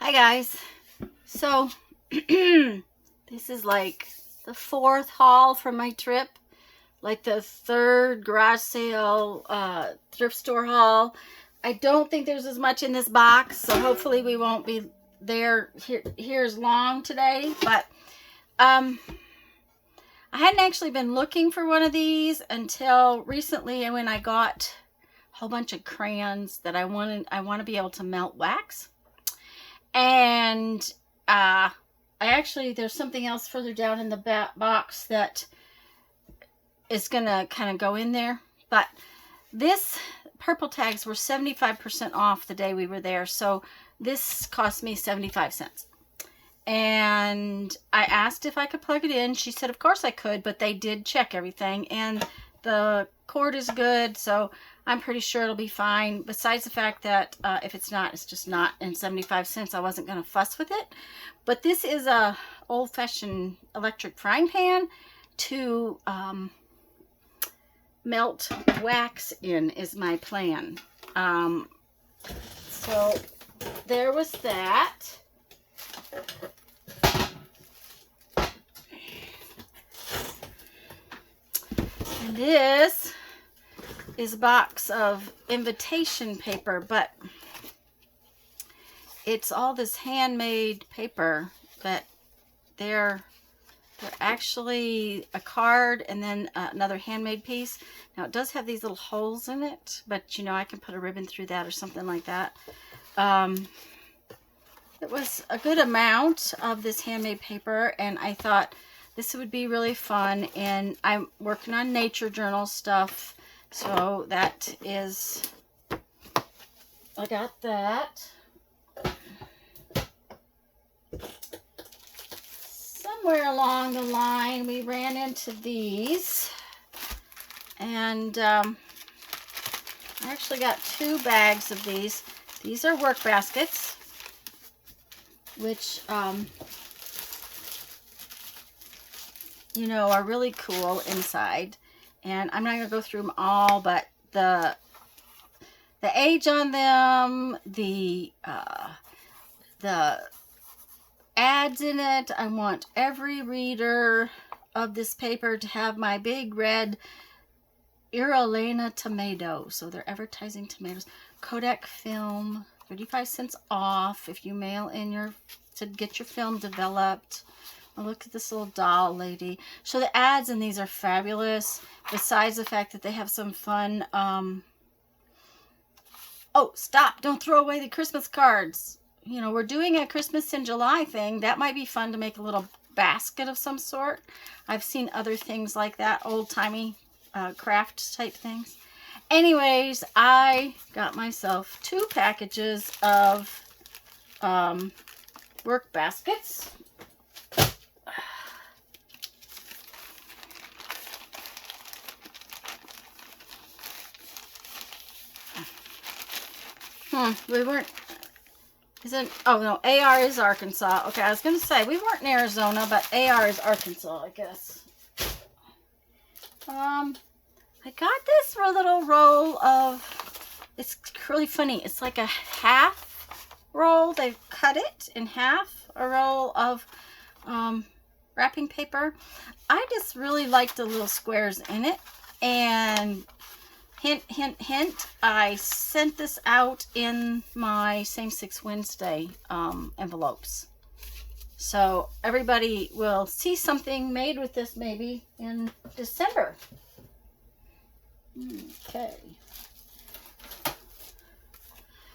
Hi guys. So this is like the fourth haul from my trip, like the third garage sale thrift store haul. I don't think there's as much in this box, so hopefully we won't be there here as long today, but I hadn't actually been looking for one of these until recently when I got a whole bunch of crayons that I want to be able to melt wax. And there's something else further down in the box that is gonna kind of go in there, but this purple tags were 75% off the day we were there, so this cost me 75 cents. And I asked if I could plug it in. She said of course I could, but they did check everything and the cord is good, so I'm pretty sure it'll be fine. Besides the fact that if it's not, it's just not, and 75 cents, I wasn't going to fuss with it. But this is a old-fashioned electric frying pan to melt wax in is my plan. So there was that. And this is a box of invitation paper, but it's all this handmade paper that they're actually a card and then another handmade piece. Now it does have these little holes in it, but you know, I can put a ribbon through that or something like that. It was a good amount of this handmade paper, and I thought this would be really fun, and I'm working on nature journal stuff. So that is, I got that. Somewhere along the line, we ran into these. And I actually got 2 bags of these. These are work baskets, which, you know, are really cool inside. And I'm not going to go through them all, but the age on them, the ads in it, I want every reader of this paper to have my big red Irelena tomato. So they're advertising tomatoes. Kodak film, 35 cents off if you mail in to get your film developed. Oh, look at this little doll lady. So the ads in these are fabulous. Besides the fact that they have some fun. Oh, stop. Don't throw away the Christmas cards. You know, we're doing a Christmas in July thing. That might be fun to make a little basket of some sort. I've seen other things like that. Old-timey craft type things. Anyways, I got myself 2 packages of work baskets. We weren't, oh no, AR is Arkansas. Okay, I was going to say, we weren't in Arizona, but AR is Arkansas, I guess. I got this little roll of, it's really funny, it's like a half roll. They've cut it in half, a roll of wrapping paper. I just really like the little squares in it, and hint, hint, hint, I sent this out in my Same Sex Wednesday envelopes. So everybody will see something made with this maybe in December. Okay.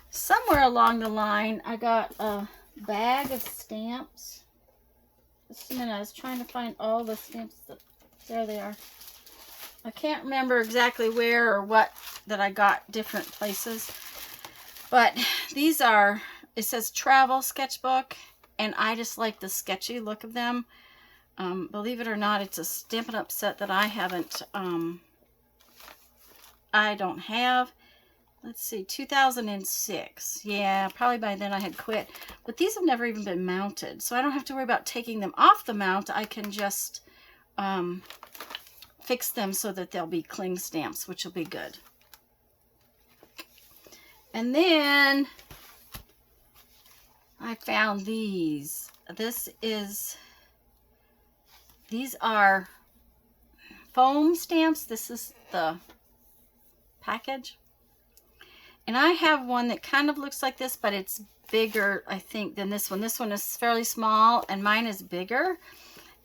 Somewhere along the line, I got a bag of stamps. Just a minute, I was trying to find all the stamps. There they are. I can't remember exactly where or what that I got different places. But these are, it says travel sketchbook, and I just like the sketchy look of them. Believe it or not, it's a Stampin' Up! Set that I haven't, I don't have. Let's see, 2006. Yeah, probably by then I had quit. But these have never even been mounted, so I don't have to worry about taking them off the mount. I can just fix them so that they'll be cling stamps, which will be good. And then I I found these. These are foam stamps. This is the package. And I have one that kind of looks like this, but it's bigger, I think, than this one. This one is fairly small, and mine is bigger.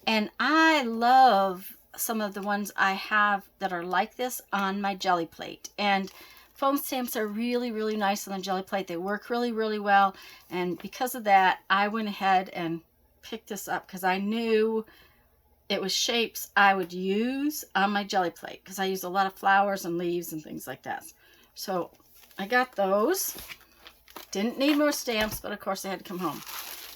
And I love some of the ones I have that are like this on my jelly plate. And foam stamps are really, really nice on the jelly plate. They work really, really well. And because of that, I went ahead and picked this up because I knew it was shapes I would use on my jelly plate because I use a lot of flowers and leaves and things like that. So I got those. Didn't need more stamps, but of course I had to come home.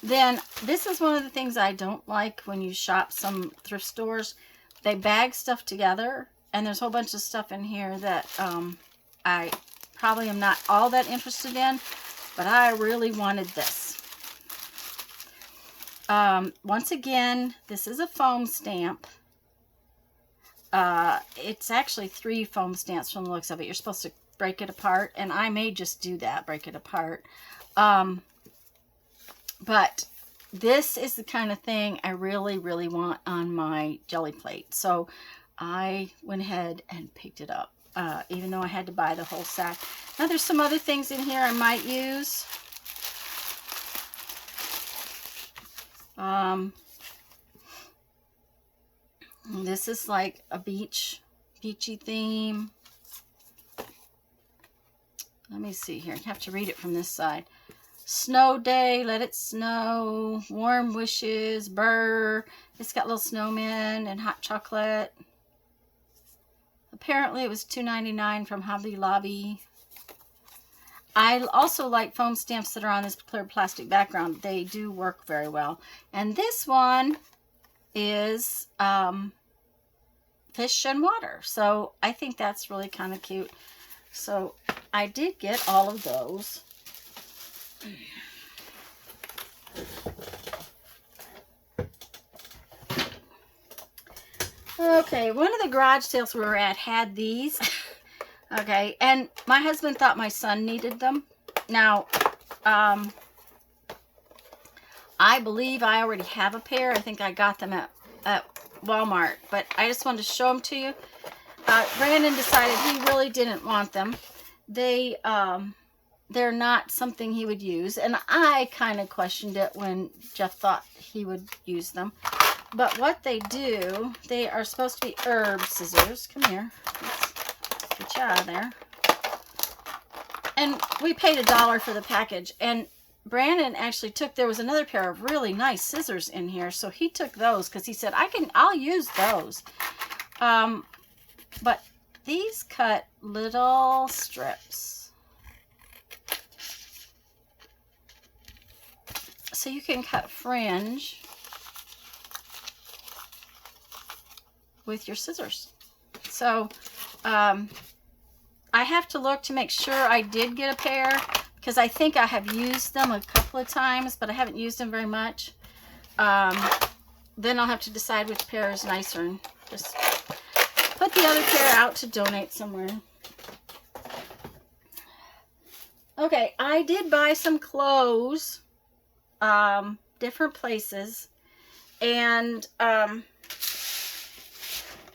Then this is one of the things I don't like when you shop some thrift stores. They bag stuff together, and there's a whole bunch of stuff in here that I probably am not all that interested in, but I really wanted this. Once again, this is a foam stamp. It's actually 3 foam stamps from the looks of it. You're supposed to break it apart, and I may just do that, break it apart. But this is the kind of thing I really, really want on my jelly plate. So I went ahead and picked it up, even though I had to buy the whole sack. Now there's some other things in here I might use. This is like a beachy theme. Let me see here. I have to read it from this side. Snow day, let it snow, warm wishes, burr. It's got little snowmen and hot chocolate. Apparently it was $2.99 from Hobby Lobby. I also like foam stamps that are on this clear plastic background. They do work very well. And this one is fish and water. So I think that's really kind of cute. So I did get all of those. Okay, one of the garage sales we were at had these. Okay, and my husband thought my son needed them. Now, I believe I already have a pair. I think I got them at Walmart, but I just wanted to show them to you. Brandon decided he really didn't want them. They're not something he would use, and I kind of questioned it when Jeff thought he would use them. But what they do, they are supposed to be herb scissors. Come here. Let's get you out of there. And we paid $1 for the package, and Brandon actually took, there was another pair of really nice scissors in here, so he took those because he said, I'll use those. But these cut little strips. So you can cut fringe with your scissors. So I have to look to make sure I did get a pair, because I think I have used them a couple of times, but I haven't used them very much. Then I'll have to decide which pair is nicer and just put the other pair out to donate somewhere. Okay, I did buy some clothes, different places, and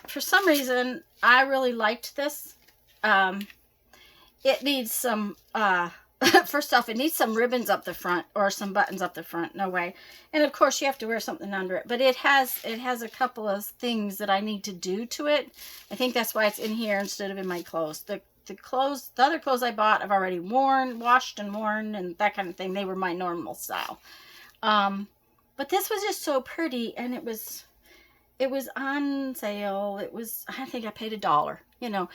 for some reason I really liked this. It needs some first off, it needs some ribbons up the front or some buttons up the front. No way. And of course you have to wear something under it, but it has a couple of things that I need to do to it. I think that's why it's in here instead of in my clothes. The other clothes I bought I've already washed and worn and that kind of thing. They were my normal style. But this was just so pretty, and it was on sale. I think I paid $1, you know.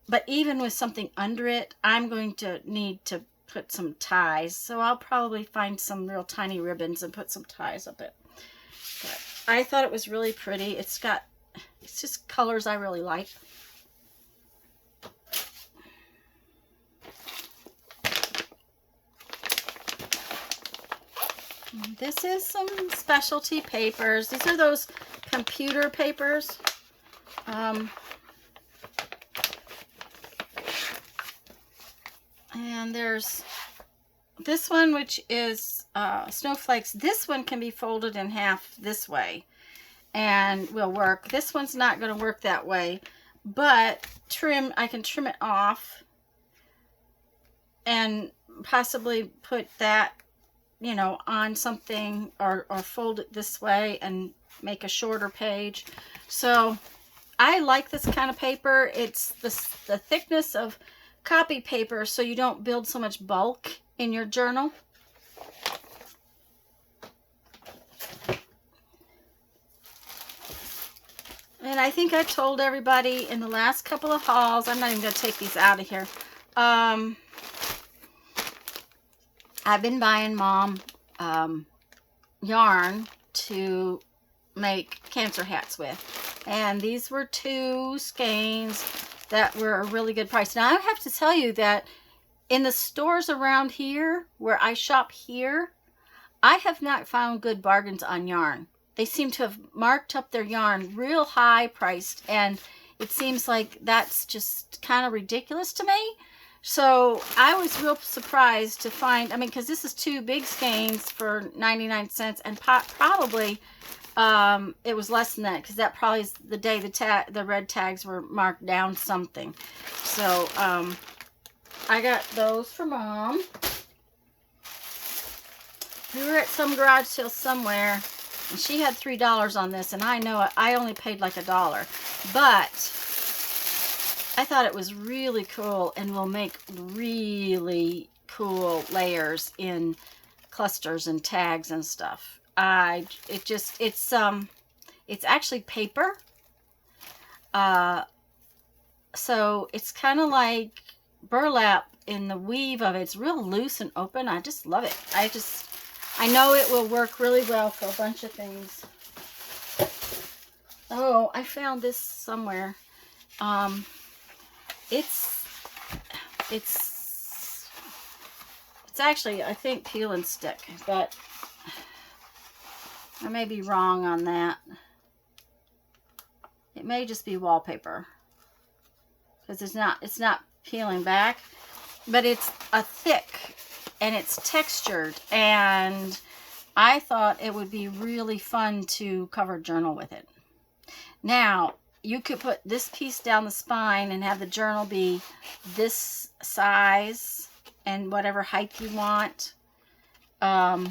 But even with something under it, I'm going to need to put some ties. So I'll probably find some real tiny ribbons and put some ties up it. But I thought it was really pretty. It's just colors I really like. This is some specialty papers. These are those computer papers. And there's this one, which is snowflakes, this one can be folded in half this way and will work. This one's not going to work that way, but I can trim it off and possibly put that, you know, on something, or fold it this way and make a shorter page. So I like this kind of paper. It's the thickness of copy paper, so you don't build so much bulk in your journal. And I think I told everybody in the last couple of hauls, I'm not even going to take these out of here. I've been buying Mom yarn to make cancer hats with. And these were 2 skeins that were a really good price. Now, I have to tell you that in the stores around here, where I shop here, I have not found good bargains on yarn. They seem to have marked up their yarn real high priced, and it seems like that's just kind of ridiculous to me. So I was real surprised to find, I mean, because this is 2 big skeins for 99 cents, and probably it was less than that, because that probably is the day the red tags were marked down something. So I got those for Mom. We were at some garage sale somewhere, and she had $3 on this, and I know I only paid like $1, but I thought it was really cool and will make really cool layers in clusters and tags and stuff. It's actually paper, so it's kind of like burlap in the weave of it. It's real loose and open. I just love it. I know it will work really well for a bunch of things. Oh, I found this somewhere. It's actually, I think, peel and stick, but I may be wrong on that. It may just be wallpaper, because it's not peeling back, but it's a thick and it's textured, and I thought it would be really fun to cover a journal with it. Now, you could put this piece down the spine and have the journal be this size and whatever height you want. But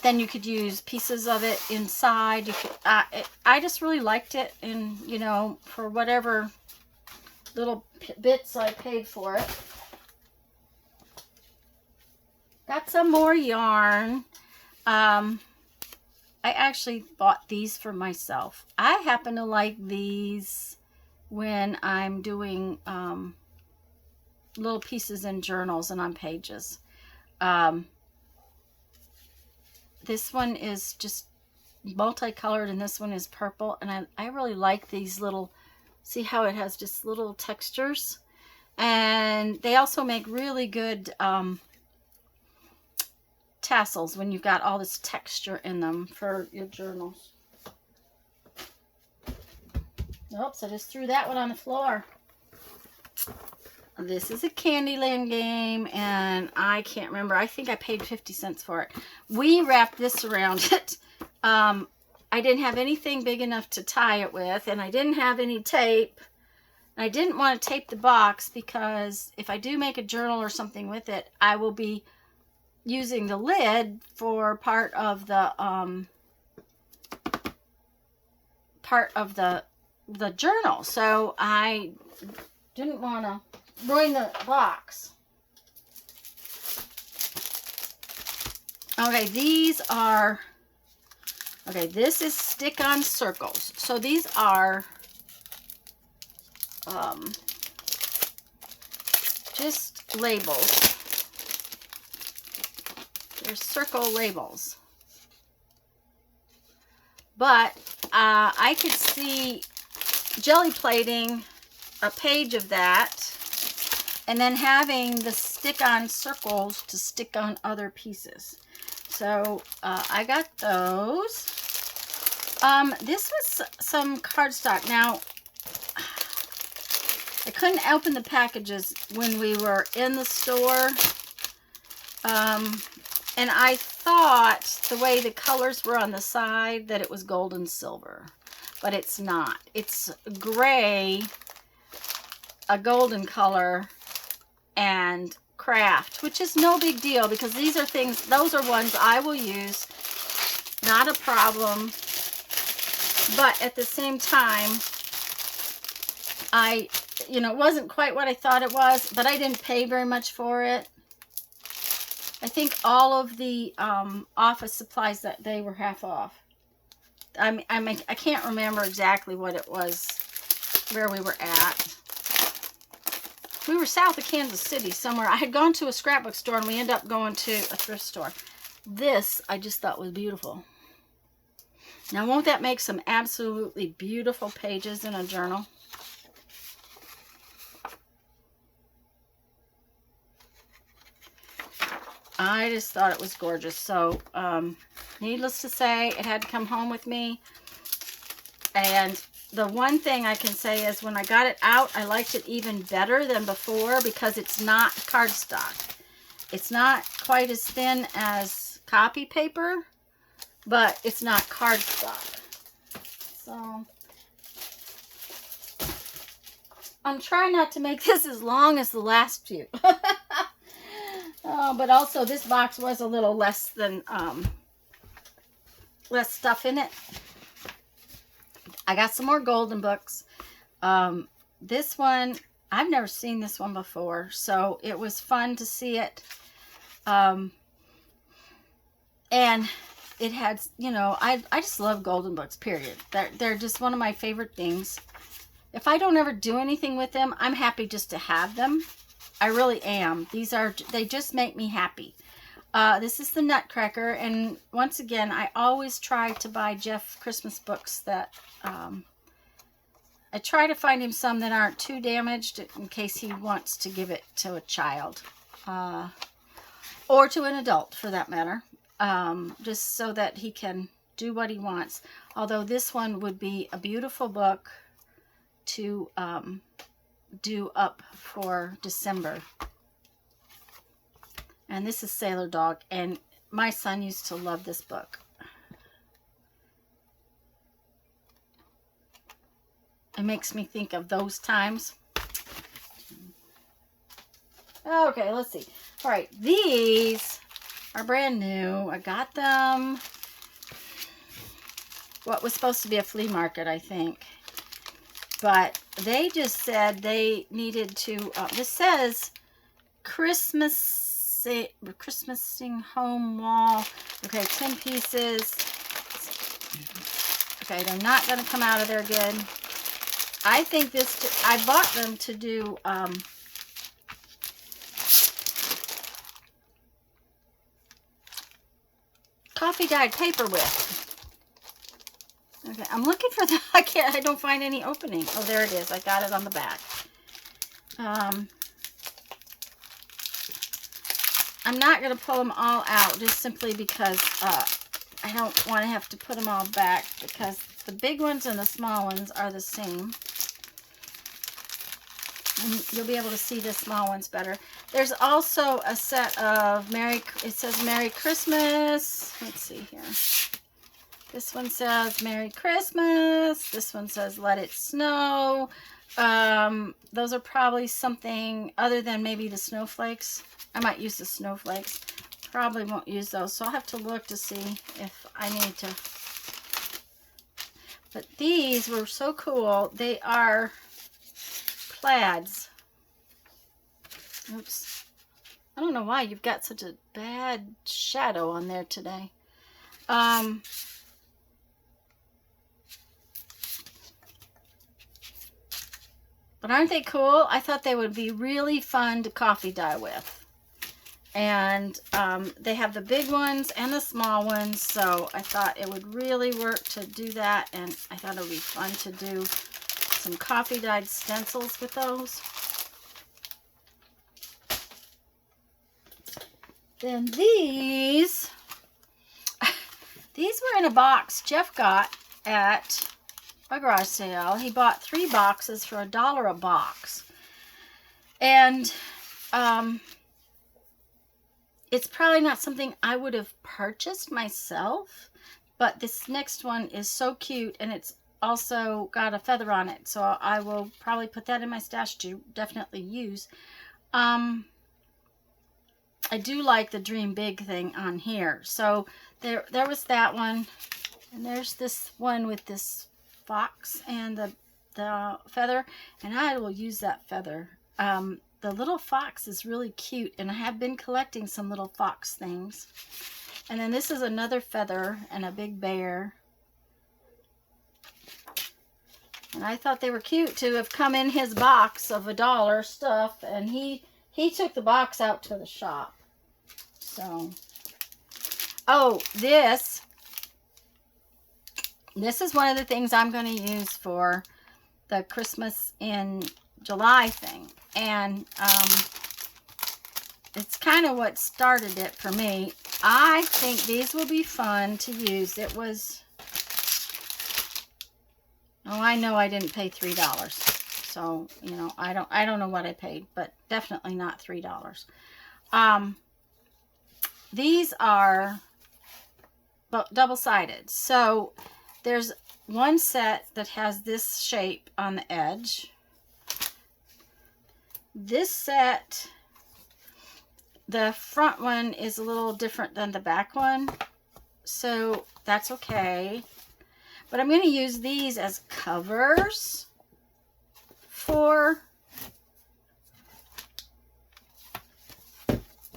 then you could use pieces of it inside. You could, I just really liked it, and, you know, for whatever little bits I paid for it. Got some more yarn. I actually bought these for myself. I happen to like these when I'm doing little pieces in journals and on pages. This one is just multicolored, and this one is purple, and I really like these little, see how it has just little textures, and they also make really good tassels when you've got all this texture in them for your journals. Oops, I just threw that one on the floor. This is a Candyland game, and I can't remember. I think I paid 50 cents for it. We wrapped this around it. I didn't have anything big enough to tie it with, and I didn't have any tape. And I didn't want to tape the box, because if I do make a journal or something with it, I will be using the lid for part of the journal. So I didn't want to ruin the box. Okay, this is stick-on circles. So these are just labels. They're circle labels. But I could see jelly plating a page of that, and then having the stick-on circles to stick on other pieces. So I got those. This was some cardstock. Now, I couldn't open the packages when we were in the store, And I thought the way the colors were on the side that it was gold and silver, but it's not. It's gray, a golden color, and craft, which is no big deal because these are things, those are ones I will use, not a problem. But at the same time, it wasn't quite what I thought it was, but I didn't pay very much for it. I think all of the office supplies that they were half off. I can't remember exactly what it was, where we were at. We were south of Kansas City somewhere. I had gone to a scrapbook store and we ended up going to a thrift store. This I just thought was beautiful. Now, won't that make some absolutely beautiful pages in a journal? I just thought it was gorgeous. So, needless to say, it had to come home with me. And the one thing I can say is when I got it out, I liked it even better than before because it's not cardstock. It's not quite as thin as copy paper, but it's not cardstock. So, I'm trying not to make this as long as the last few. But also this box was a little less than, less stuff in it. I got some more golden books. This one, I've never seen this one before, so it was fun to see it. And it had, I just love golden books, period. They're just one of my favorite things. If I don't ever do anything with them, I'm happy just to have them. I really am. They just make me happy. This is the Nutcracker, and once again, I always try to buy Jeff Christmas books that, I try to find him some that aren't too damaged in case he wants to give it to a child, or to an adult for that matter, just so that he can do what he wants. Although this one would be a beautiful book to do up for December. And this is Sailor Dog, and my son used to love this book. It makes me think of those times. Okay, let's see. All right, these are brand new. I got them. What was supposed to be a flea market, I think. But they just said they needed to, this says Christmasing home wall. Okay, 10 pieces. Okay, they're not going to come out of there good. I think this, I bought them to do, coffee dyed paper with. Okay, I'm looking for the, I don't find any opening. Oh, there it is. I got it on the back. I'm not going to pull them all out just simply because I don't want to have to put them all back because the big ones and the small ones are the same. And you'll be able to see the small ones better. There's also a set of it says Merry Christmas. Let's see here. This one says Merry Christmas. This one says Let It Snow. Those are probably something other than maybe the snowflakes. I might use the snowflakes. Probably won't use those. So I'll have to look to see if I need to. But these were so cool. They are plaids. Oops. I don't know why you've got such a bad shadow on there today. But aren't they cool? I thought they would be really fun to coffee dye with. And they have the big ones and the small ones, so I thought it would really work to do that. And I thought it would be fun to do some coffee dyed stencils with those. Then these were in a box Jeff got at a garage sale. He bought 3 boxes for $1 a box. And it's probably not something I would have purchased myself, but this next one is so cute, and it's also got a feather on it, so I will probably put that in my stash to definitely use. I do like the Dream Big thing on here. So there was that one, and there's this one with this fox and the feather, and I will use that feather. The little fox is really cute, and I have been collecting some little fox things. And then this is another feather and a big bear. And I thought they were cute to have come in his box of $1 stuff, and he took the box out to the shop. So, oh, this is one of the things I'm going to use for the Christmas in July thing. And it's kind of what started it for me. I think these will be fun to use. It was, oh, I know I didn't pay $3. So, you know, I don't know what I paid, but definitely not $3. These are double-sided. So there's one set that has this shape on the edge. This set, the front one is a little different than the back one, so that's okay. But I'm going to use these as covers for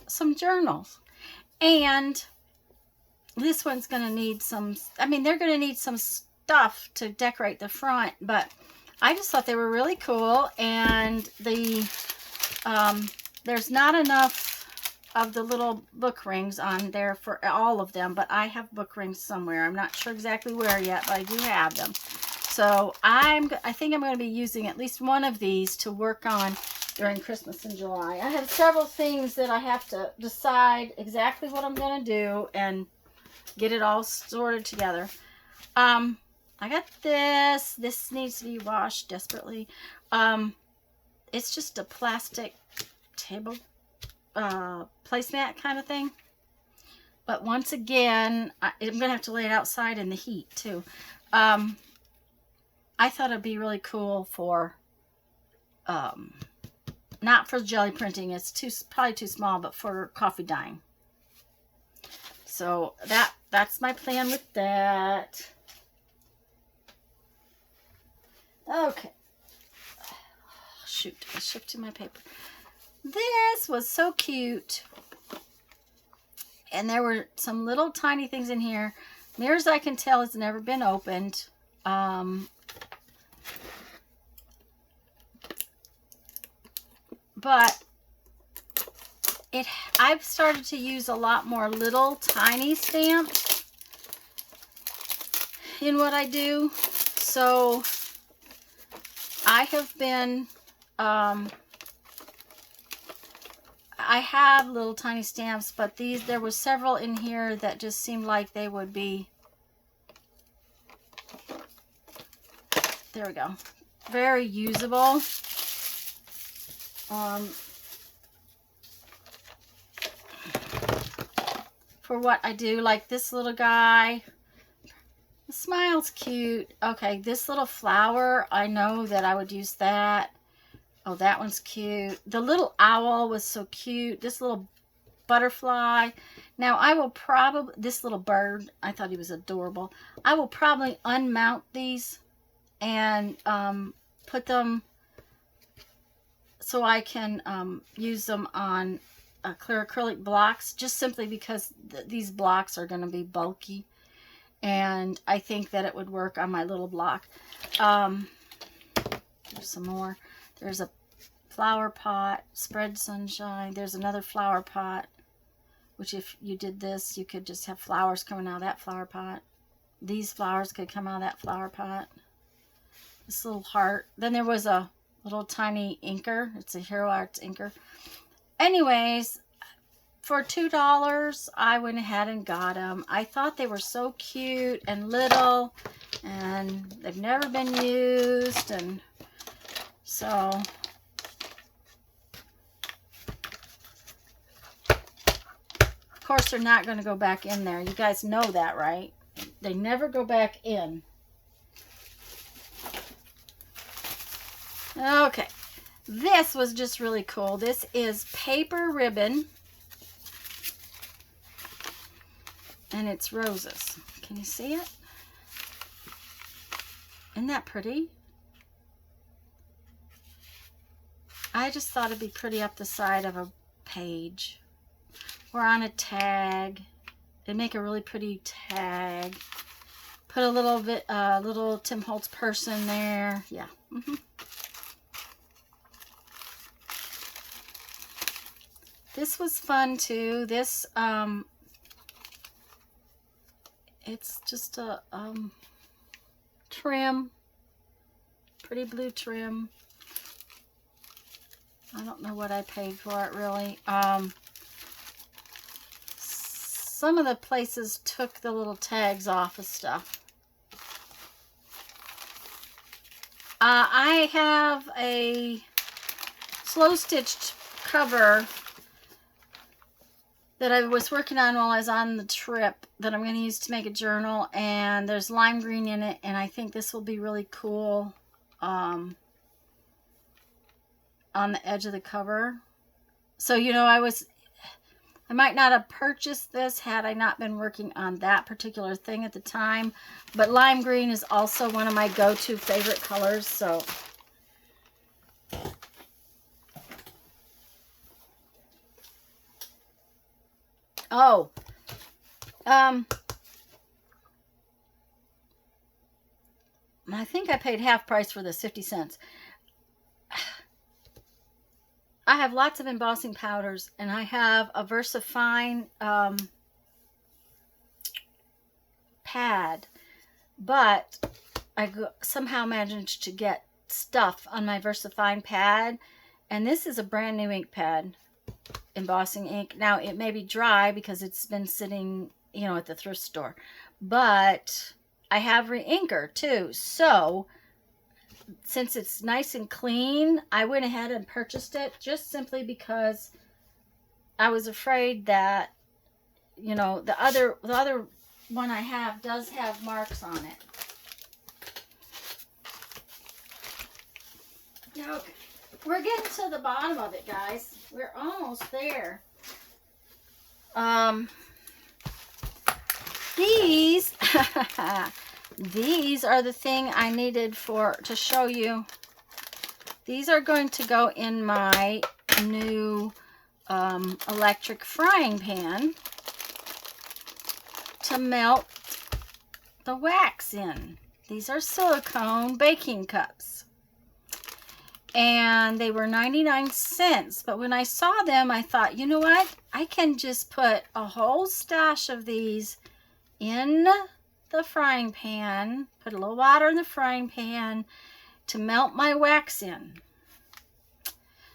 some journals. And this one's going to need some, I mean, they're going to need some stuff to decorate the front, but I just thought they were really cool. And the there's not enough of the little book rings on there for all of them, but I have book rings somewhere. I'm not sure exactly where yet, but I do have them. So I think I'm going to be using at least one of these to work on during Christmas in July. I have several things that I have to decide exactly what I'm going to do and get it all sorted together. I got this. This needs to be washed desperately. It's just a plastic table placemat kind of thing. But once again, I'm going to have to lay it outside in the heat too. I thought it'd be really cool for, not for jelly printing. It's probably too small, but for coffee dyeing. So that's my plan with that. Okay. Shoot, I shifted my paper. This was so cute. And there were some little tiny things in here. Near as I can tell, it's never been opened. But I've started to use a lot more little tiny stamps in what I do. So I have been, I have little tiny stamps, but there was several in here that just seemed like they would be, there we go, very usable. For what I do, like this little guy, the smile's cute. Okay, this little flower, I know that I would use that. Oh, that one's cute. The little owl was so cute. This little butterfly. Now, I will probably, this little bird, I thought he was adorable. I will probably unmount these and put them so I can use them on clear acrylic blocks, just simply because these blocks are going to be bulky. And I think that it would work on my little block. There's some more. There's a flower pot, spread sunshine. There's another flower pot, which if you did this, you could just have flowers coming out of that flower pot. These flowers could come out of that flower pot. This little heart. Then there was a little tiny inker. It's a Hero Arts inker. Anyways, for $2, I went ahead and got them. I thought they were so cute and little, and they've never been used, and so course, they're not going to go back in there. You guys know that, right? They never go back in. Okay. This was just really cool. This is paper ribbon. And it's roses. Can you see it? Isn't that pretty? I just thought it'd be pretty up the side of a page or on a tag. It'd make a really pretty tag. Put a little bit, little Tim Holtz purse in there. Yeah. This was fun too. This, it's just a trim, pretty blue trim. I don't know what I paid for it really. Some of the places took the little tags off of stuff. I have a slow stitched cover that I was working on while I was on the trip that I'm going to use to make a journal, and there's lime green in it, and I think this will be really cool on the edge of the cover. So, you know, I might not have purchased this had I not been working on that particular thing at the time, but lime green is also one of my go-to favorite colors, so oh, I think I paid half price for this, 50 cents. I have lots of embossing powders, and I have a VersaFine pad, but I somehow managed to get stuff on my VersaFine pad, and this is a brand new ink pad, embossing ink. Now, it may be dry because it's been sitting, you know, at the thrift store, but I have re-inker too, so since it's nice and clean, I went ahead and purchased it just simply because I was afraid that, you know, the other one I have does have marks on it. Okay, we're getting to the bottom of it, guys. We're almost there. These these are the thing I needed to show you. These are going to go in my new electric frying pan to melt the wax in. These are silicone baking cups. And they were 99 cents. But when I saw them, I thought, you know what? I can just put a whole stash of these in the frying pan, put a little water in the frying pan to melt my wax in.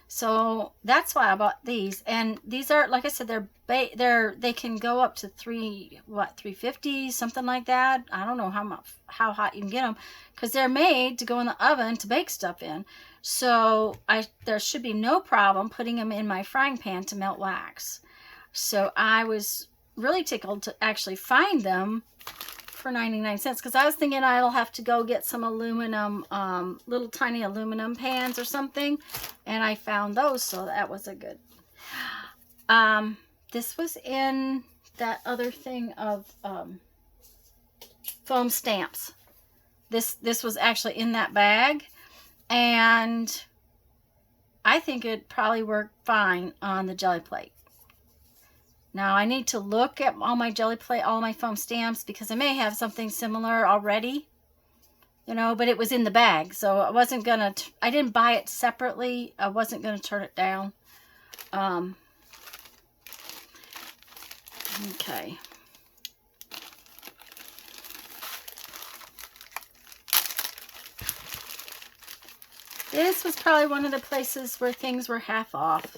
So that's why I bought these. And these are, like I said, they can go up to 350, something like that. I don't know how hot you can get them, because they're made to go in the oven to bake stuff in. So there should be no problem putting them in my frying pan to melt wax. So I was really tickled to actually find them for 99 cents, because I was thinking I'll have to go get some aluminum, little tiny aluminum pans or something, and I found those, so that was a good. This was in that other thing of foam stamps. This was actually in that bag, and I think it probably worked fine on the jelly plate. Now I need to look at all my jelly plate, all my foam stamps, because I may have something similar already, you know, but it was in the bag, so I wasn't gonna, I didn't buy it separately. I wasn't gonna turn it down. Okay. This was probably one of the places where things were half off.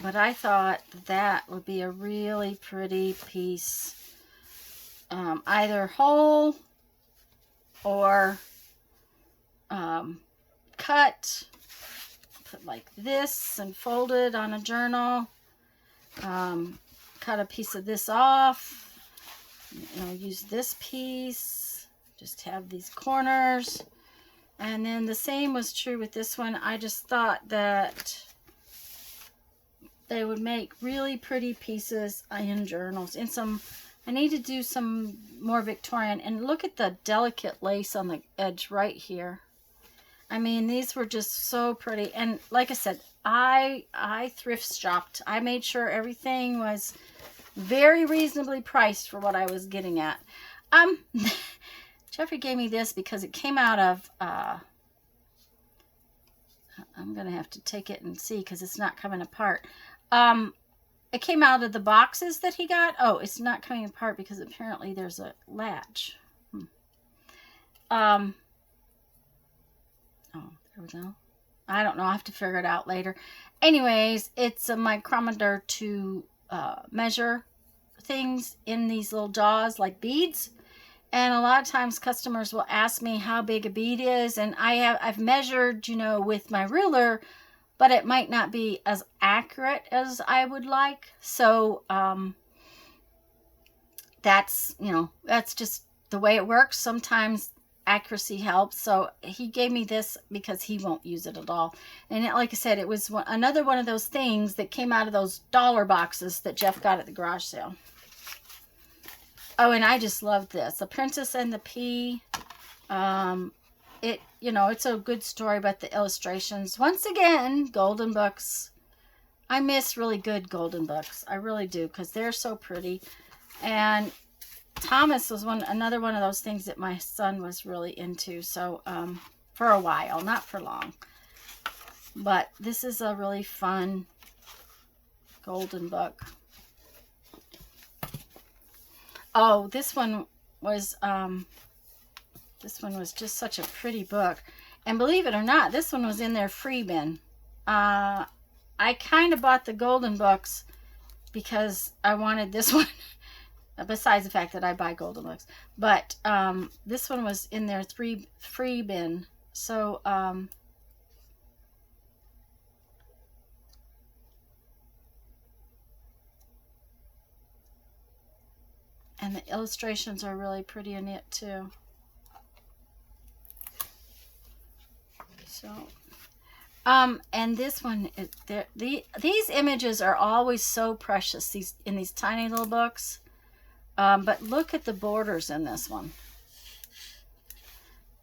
But I thought that would be a really pretty piece, either whole or cut, put like this and fold it on a journal. Cut a piece of this off. You know, use this piece. Just have these corners. And then the same was true with this one. I just thought that they would make really pretty pieces in journals. In some, I need to do some more Victorian. And look at the delicate lace on the edge right here. I mean, these were just so pretty. And like I said, I thrift shopped. I made sure everything was very reasonably priced for what I was getting at. Jeffrey gave me this because it came out of, I'm going to have to take it and see because it's not coming apart. It came out of the boxes that he got. Oh, it's not coming apart because apparently there's a latch. Oh, there we go. I don't know. I'll have to figure it out later. Anyways, it's a micrometer to measure things in these little jaws like beads. And a lot of times customers will ask me how big a bead is. And I've measured, you know, with my ruler, but it might not be as accurate as I would like. So that's, you know, that's just the way it works. Sometimes accuracy helps. So he gave me this because he won't use it at all. And like I said, it was another one of those things that came out of those dollar boxes that Jeff got at the garage sale. Oh, and I just loved this. The Princess and the Pea. You know, it's a good story, but the illustrations, once again, golden books. I miss really good golden books. I really do, because they're so pretty. And Thomas was another one of those things that my son was really into. So, for a while, not for long. But this is a really fun golden book. Oh, this one was just such a pretty book. And believe it or not, this one was in their free bin. I kind of bought the golden books because I wanted this one. Besides the fact that I buy golden books. But this one was in their free bin. So, and the illustrations are really pretty in it too. So, and this one, these images are always so precious. In these tiny little books. But look at the borders in this one.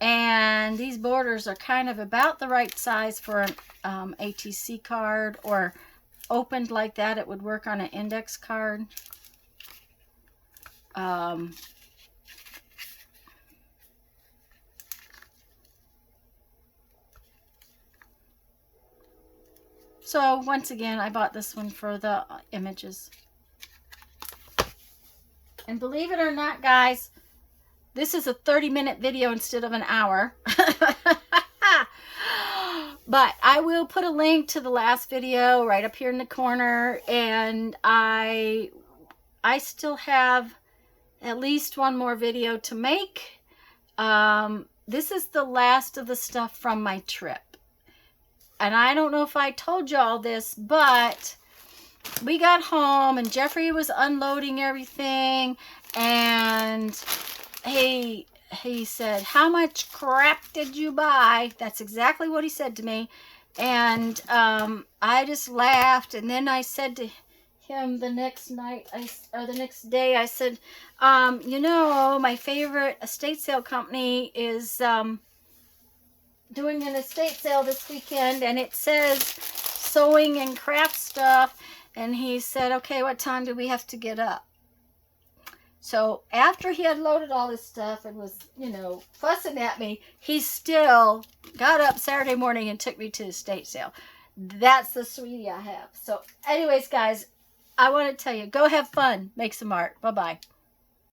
And these borders are kind of about the right size for an ATC card, or opened like that, it would work on an index card. So once again, I bought this one for the images. And believe it or not, guys, this is a 30-minute video instead of an hour. But I will put a link to the last video right up here in the corner. And I still have at least one more video to make. This is the last of the stuff from my trip. And I don't know if I told y'all this, but we got home and Jeffrey was unloading everything, and he said, "How much crap did you buy?" That's exactly what he said to me. And I just laughed, and then I said to him the next night, or the next day, I said, you know, my favorite estate sale company is doing an estate sale this weekend, and it says sewing and craft stuff. And he said, "Okay, what time do we have to get up?" So after he had loaded all this stuff and was, you know, fussing at me, he still got up Saturday morning and took me to the estate sale. That's the sweetie I have. So anyways, guys, I want to tell you, go have fun. Make some art. Bye-bye.